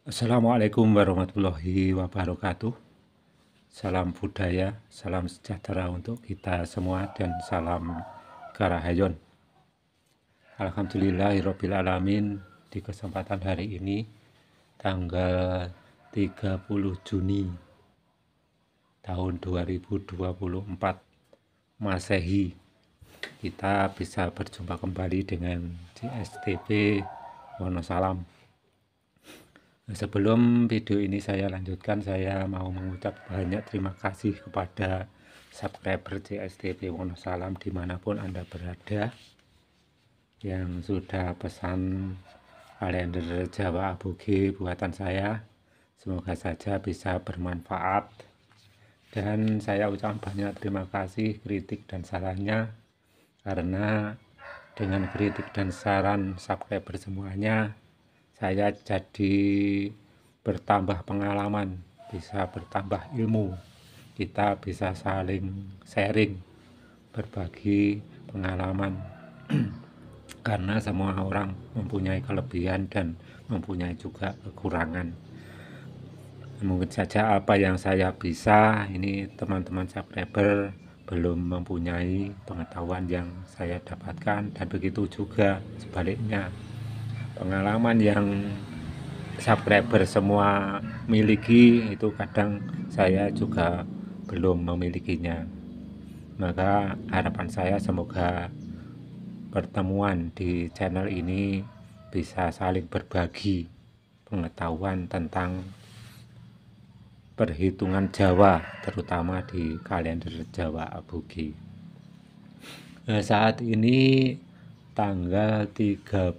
Assalamualaikum warahmatullahi wabarakatuh. Salam budaya, salam sejahtera untuk kita semua dan salam Karahayon. Alhamdulillahirabbil alamin, di kesempatan hari ini tanggal 30 Juni tahun 2024 Masehi, kita bisa berjumpa kembali dengan JSTP Wonosalam. Sebelum video ini saya lanjutkan, saya mau mengucap banyak terima kasih kepada subscriber JSTP Wonosalam dimanapun Anda berada, yang sudah pesan kalender Jawa Aboge buatan saya. Semoga saja bisa bermanfaat, dan saya ucapkan banyak terima kasih kritik dan sarannya, karena dengan kritik dan saran subscriber semuanya, saya jadi bertambah pengalaman, bisa bertambah ilmu, kita bisa saling sharing, berbagi pengalaman karena semua orang mempunyai kelebihan dan mempunyai juga kekurangan. Mungkin saja apa yang saya bisa, ini teman-teman subscriber belum mempunyai pengetahuan yang saya dapatkan, dan begitu juga sebaliknya, pengalaman yang subscriber semua miliki itu kadang saya juga belum memilikinya. Maka harapan saya semoga pertemuan di channel ini bisa saling berbagi pengetahuan tentang perhitungan Jawa, terutama di kalender Jawa Aboge. Saat ini tanggal 30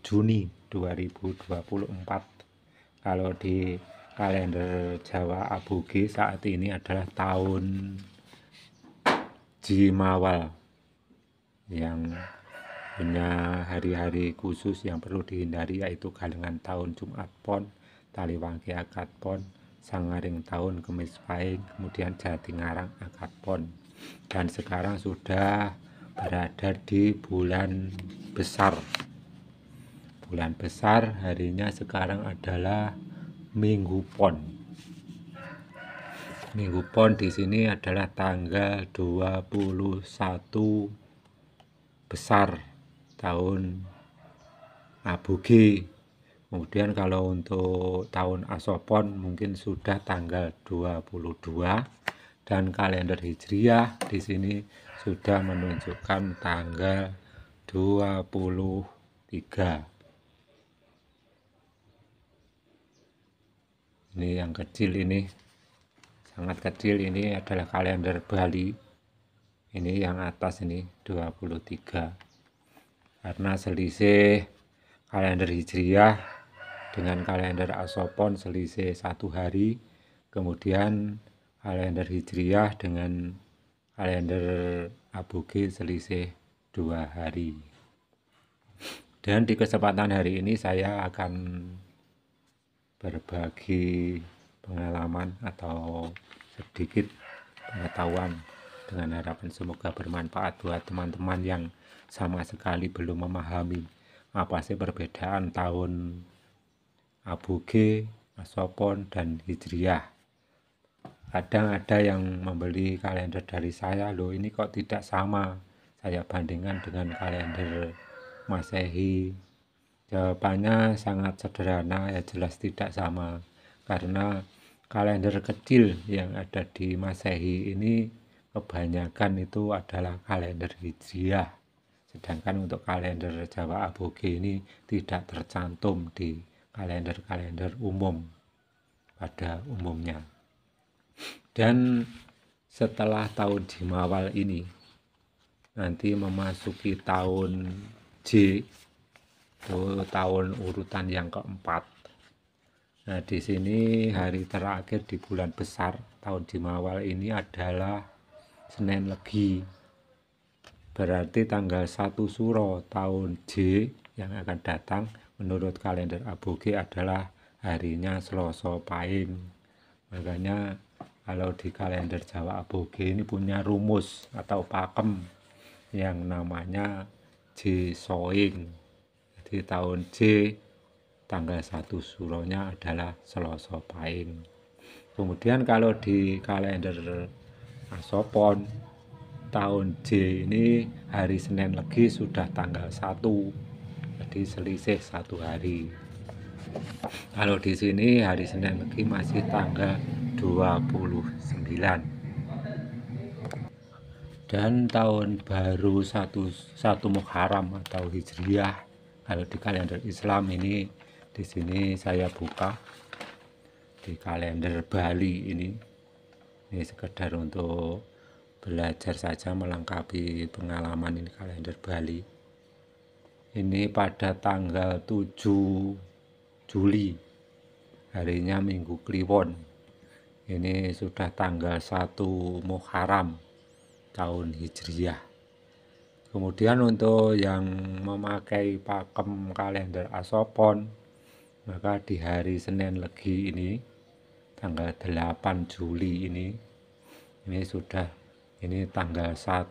Juni 2024. Kalau di kalender Jawa Aboge saat ini adalah tahun Jimawal, yang punya hari-hari khusus yang perlu dihindari, yaitu galengan tahun Jumat Pon, Taliwangke Akad Pon, Sangaring tahun Kemis Pahing, kemudian Jatingarang Akad Pon. Dan sekarang sudah berada di bulan besar. Bulan besar harinya sekarang adalah Minggu Pon. Minggu Pon di sini adalah tanggal 21 besar tahun Aboge. Kemudian kalau untuk tahun Asopon mungkin sudah tanggal 22, dan kalender Hijriah di sini sudah menunjukkan tanggal 23. Ini yang kecil, ini sangat kecil, ini adalah kalender Bali. Ini yang atas ini 23. Karena selisih kalender Hijriah dengan kalender Asopon selisih 1 hari, kemudian kalender Hijriah dengan kalender Aboge selisih 2 hari. Dan di kesempatan hari ini saya akan berbagi pengalaman atau sedikit pengetahuan, dengan harapan semoga bermanfaat buat teman-teman yang sama sekali belum memahami apa sih perbedaan tahun Aboge, Asopon, dan Hijriah. Kadang ada yang membeli kalender dari saya, loh ini kok tidak sama, saya bandingkan dengan kalender Masehi. Jawabannya sangat sederhana, ya jelas tidak sama, karena kalender kecil yang ada di Masehi ini kebanyakan itu adalah kalender Hijriah, sedangkan untuk kalender Jawa Aboge ini tidak tercantum di kalender-kalender umum pada umumnya. Dan setelah tahun Jimawal ini nanti memasuki tahun J, itu tahun urutan yang keempat. Nah, di sini hari terakhir di bulan besar tahun Jimawal ini adalah Senin Legi. Berarti tanggal 1 Suro tahun J yang akan datang menurut kalender Aboge adalah harinya Selasa Pahing. Makanya kalau di kalender Jawa Aboge ini punya rumus atau pakem yang namanya J Soing. Jadi tahun J tanggal 1 suronya adalah Selasa Pahing. Kemudian kalau di kalender Asopon tahun J ini hari Senin Legi sudah tanggal 1, jadi selisih 1 hari. Kalau di sini hari Senin Legi masih tanggal 29. Dan tahun baru satu Muharram atau Hijriah kalau di kalender Islam ini, di sini saya buka di kalender Bali ini sekedar untuk belajar saja melengkapi pengalaman ini kalender Bali. Ini pada tanggal 7 Juli, harinya Minggu Kliwon. Ini sudah tanggal 1 Muharram tahun Hijriah. Kemudian untuk yang memakai pakem kalender Asopon, maka di hari Senin Legi ini tanggal 8 Juli ini sudah tanggal 1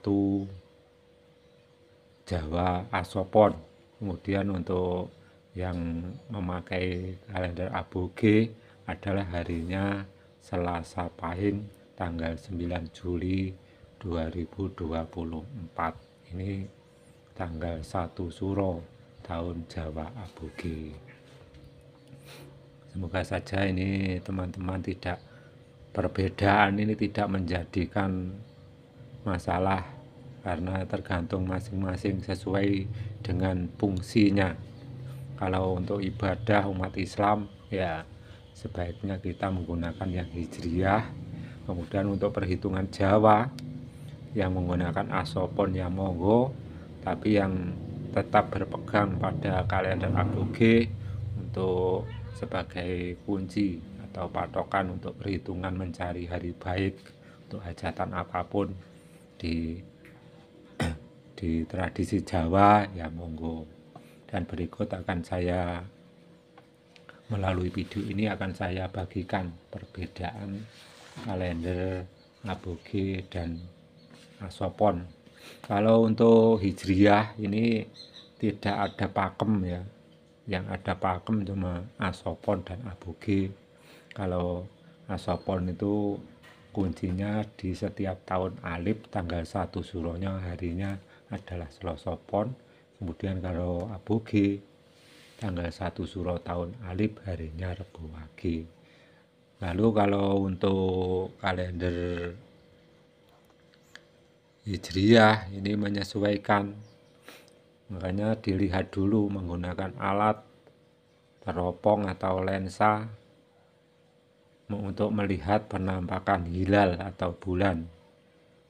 Jawa Asopon. Kemudian untuk yang memakai kalender aboge adalah harinya Selasa Pahing tanggal 9 Juli 2024. Ini tanggal 1 Suro tahun Jawa aboge. Semoga saja ini teman-teman tidak, perbedaan ini tidak menjadikan masalah, karena tergantung masing-masing sesuai dengan fungsinya. Kalau untuk ibadah umat Islam ya sebaiknya kita menggunakan yang Hijriah. Kemudian untuk perhitungan Jawa yang menggunakan Asopon ya monggo, tapi yang tetap berpegang pada kalender aboge untuk sebagai kunci atau patokan untuk perhitungan mencari hari baik untuk hajatan apapun di tradisi Jawa ya monggo. Dan berikut akan saya, melalui video ini akan saya bagikan perbedaan kalender aboge dan Asopon. Kalau untuk Hijriah ini tidak ada pakem ya, yang ada pakem cuma Asopon dan aboge. Kalau Asopon itu kuncinya di setiap tahun Alif tanggal 1 Suronya harinya adalah Selasa Pon. Kemudian kalau aboge tanggal 1 Suro tahun Alif harinya Rebo Wage. Lalu kalau untuk kalender Hijriah ini menyesuaikan, makanya dilihat dulu menggunakan alat teropong atau lensa untuk melihat penampakan hilal atau bulan.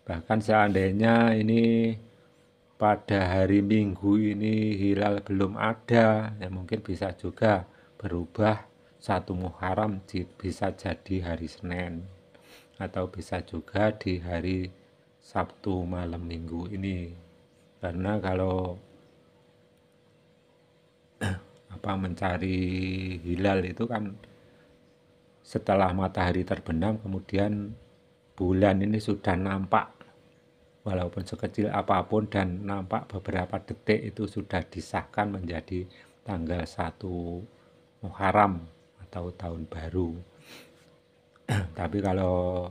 Bahkan seandainya ini pada hari Minggu ini hilal belum ada, ya mungkin bisa juga berubah 1 Muharram bisa jadi hari Senin, atau bisa juga di hari Sabtu malam Minggu ini. Karena kalau mencari hilal itu kan setelah matahari terbenam kemudian bulan ini sudah nampak, walaupun sekecil apapun, dan nampak beberapa detik itu sudah disahkan menjadi tanggal 1 Muharram atau tahun baru. Tapi kalau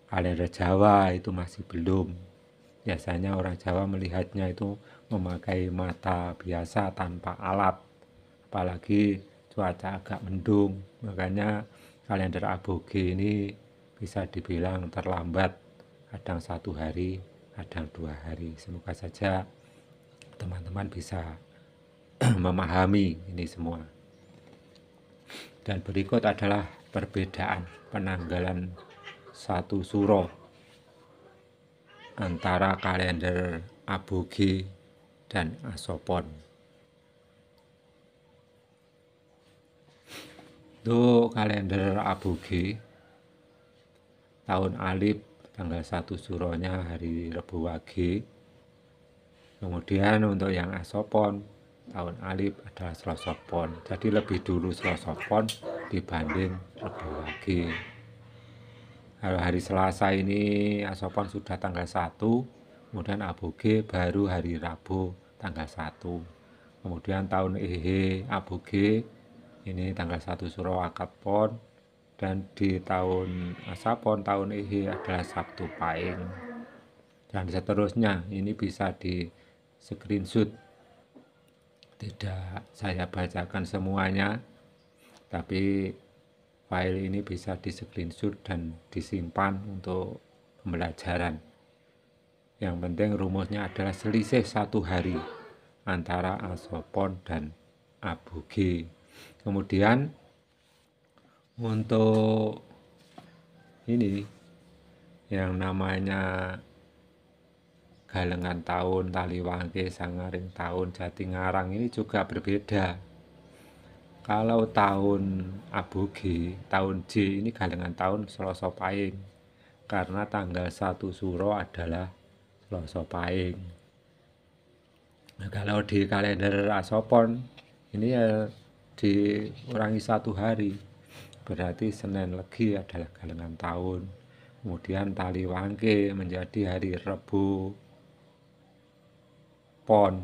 kalender Jawa itu masih belum. Biasanya orang Jawa melihatnya itu memakai mata biasa tanpa alat, apalagi cuaca agak mendung. Makanya kalender aboge ini bisa dibilang terlambat, kadang 1 hari, kadang 2 hari. Semoga saja teman-teman bisa memahami ini semua. Dan berikut adalah perbedaan penanggalan 1 Suro antara kalender aboge dan Asopon. Untuk kalender aboge tahun Alif tanggal 1 Suronya hari Rebo Wage. Kemudian untuk yang Asopon tahun Alif adalah Selasa Pon. Jadi lebih dulu Selasa Pon dibanding Rebo Wage. Kalau hari Selasa ini Asopon sudah tanggal 1, kemudian aboge baru hari Rabu tanggal 1. Kemudian tahun Ehe aboge Ini tanggal 1 Suro Akad Pon, dan di tahun Asapon tahun ini adalah Sabtu Pahing, dan seterusnya. Ini bisa di screenshot, tidak saya bacakan semuanya, tapi file ini bisa di screenshot dan disimpan untuk pembelajaran. Yang penting rumusnya adalah selisih 1 hari antara Asopon dan Aboge. Kemudian untuk ini yang namanya galengan tahun, Taliwangke, Sangaring tahun, Jatingarang ini juga berbeda. Kalau tahun Aboge, tahun J ini galengan tahun Selasa Pahing, karena tanggal 1 Suro adalah Selasa Pahing. Nah, kalau di kalender Asopon ini ya dikurangi 1 hari, berarti Senin Legi adalah galengan tahun. Kemudian Taliwangke menjadi hari Rebo Pon.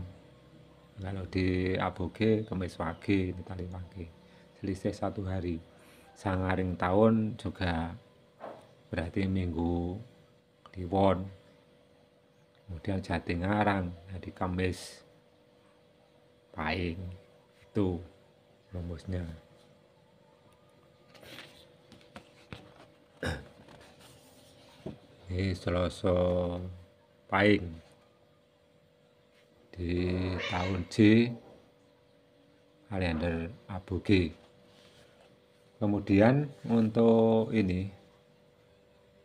Kalau di Aboge Kemis Wage, ini Taliwangke, selisih 1 hari. Sangaring tahun juga berarti Minggu Kliwon. Kemudian Jatingarang jadi Kamis Pahing. Itu rumusnya. Ini Selasa Pahing di tahun J kalender Aboge. Kemudian untuk ini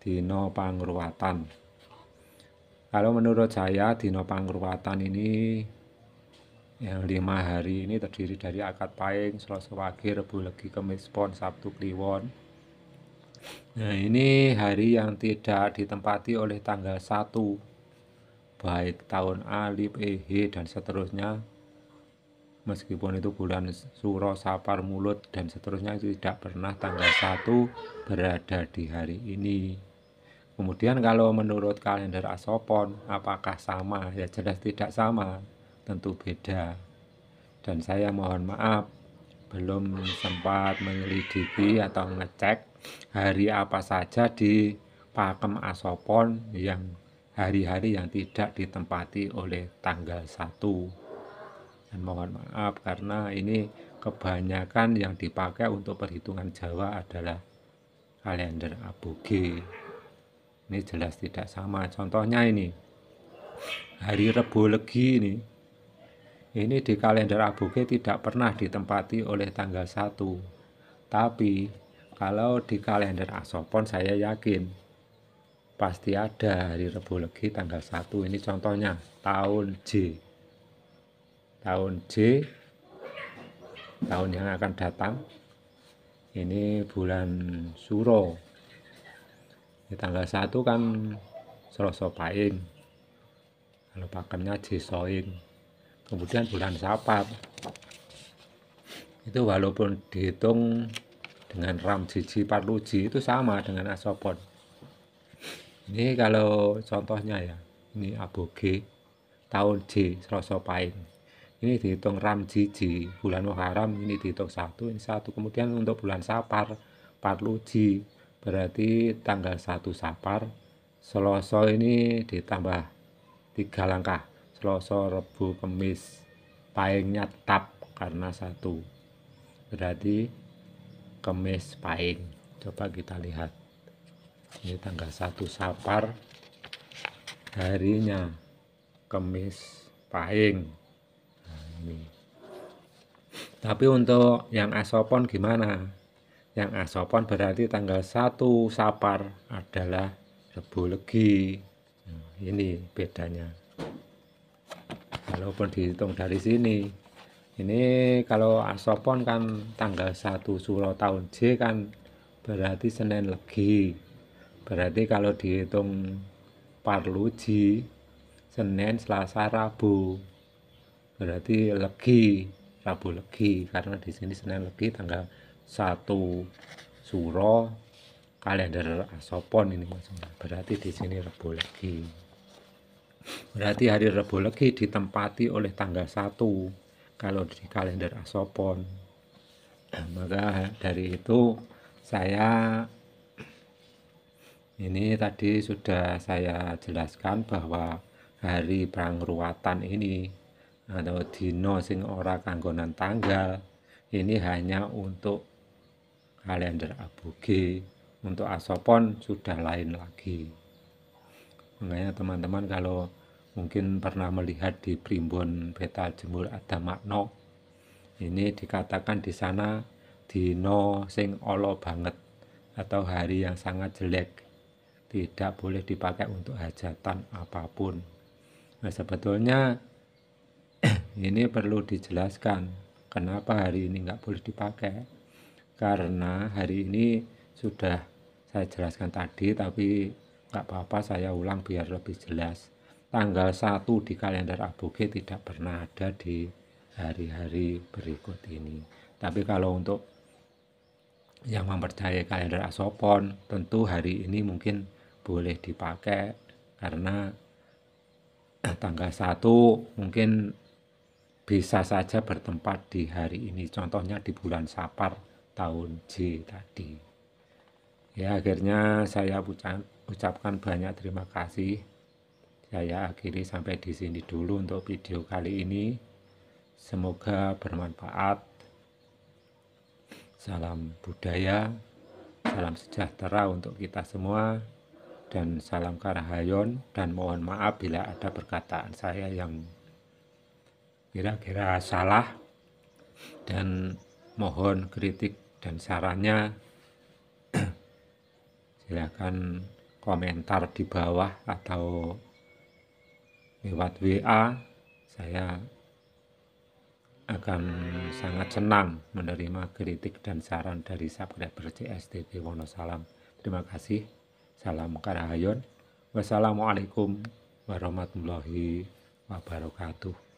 dino pangruwatan. Kalau menurut saya dino pangruwatan ini yang 5 hari ini terdiri dari Akad Pahing, Selasa Wage, Rebo Legi, Kemis Pon, Sabtu Kliwon. Nah, ini hari yang tidak ditempati oleh tanggal 1, baik tahun Alif, Ehe, dan seterusnya. Meskipun itu bulan Suro, Sapar, Mulut, dan seterusnya, itu tidak pernah tanggal 1 berada di hari ini. Kemudian kalau menurut kalender Asopon, apakah sama? Ya jelas tidak sama, tentu beda. Dan saya mohon maaf, belum sempat menyelidiki atau ngecek hari apa saja di pakem Asopon yang hari-hari yang tidak ditempati oleh tanggal 1. Dan mohon maaf karena ini kebanyakan yang dipakai untuk perhitungan Jawa adalah kalender Aboge. Ini jelas tidak sama. Contohnya ini hari Rebo Legi ini di kalender Aboge tidak pernah ditempati oleh tanggal 1. Tapi kalau di kalender Asopon saya yakin pasti ada hari Rebo Legi tanggal 1. Ini contohnya tahun J. Tahun J, tahun yang akan datang. Ini bulan Suro. Di tanggal 1 kan Selasa Pahing, kalau pakemnya Jesoing. Kemudian bulan Sapar itu walaupun dihitung dengan Ram Jiji Parluji itu sama dengan Asopon. Ini kalau contohnya ya, ini Aboge tahun J Selasa Pahing, ini dihitung Ram Jiji, bulan Muharram ini dihitung 1, ini 1. Kemudian untuk bulan Sapar Parluji, berarti tanggal 1 Sapar, Selasa ini ditambah 3 langkah, Selasa, Rebo, Kemis, Pahingnya tetap karena 1, berarti Kemis Pahing. Coba kita lihat, ini tanggal 1 Sapar, harinya Kemis Pahing. Nah, ini. Tapi untuk yang Asopon gimana? Yang Asopon berarti tanggal 1 Sapar adalah Rebo Legi. Nah, ini bedanya. Walaupun dihitung dari sini, ini kalau Asopon kan tanggal 1 Suro tahun J kan berarti Senin Legi. Berarti kalau dihitung Parluji, Senin, Selasa, Rabu, berarti Legi, Rabu Legi, karena di sini Senin Legi tanggal 1 Suro kalender Asopon ini maksudnya. Berarti di sini Rebo Legi. Berarti hari Rebo Legi ditempati oleh tanggal 1 kalau di kalender Asopon. Maka dari itu saya ini tadi sudah saya jelaskan bahwa hari prangruwatan ini atau dino sing ora kanggonan tanggal ini hanya untuk kalender aboge. Untuk asopon sudah lain lagi. Makanya teman-teman kalau mungkin pernah melihat di Primbon Peta Jemur ada makna, ini dikatakan di sana dino sing olo banget atau hari yang sangat jelek, tidak boleh dipakai untuk hajatan apapun. Nah, sebetulnya ini perlu dijelaskan kenapa hari ini nggak boleh dipakai. Karena hari ini sudah saya jelaskan tadi, tapi nggak apa-apa saya ulang biar lebih jelas. Tanggal 1 di kalender aboge tidak pernah ada di hari-hari berikut ini. Tapi kalau untuk yang mempercayai kalender asopon, tentu hari ini mungkin boleh dipakai karena tanggal 1 mungkin bisa saja bertempat di hari ini. Contohnya di bulan Sapar tahun J tadi. Ya, akhirnya saya ucapkan banyak terima kasih. Saya akhiri sampai di sini dulu untuk video kali ini. Semoga bermanfaat. Salam budaya, salam sejahtera untuk kita semua, dan salam Karahayon. Dan mohon maaf bila ada perkataan saya yang kira-kira salah, dan mohon kritik dan sarannya silakan komentar di bawah atau lewat WA. Saya akan sangat senang menerima kritik dan saran dari subscriber CSTV Wonosalam. Terima kasih. Salam Karahayon. Wassalamualaikum warahmatullahi wabarakatuh.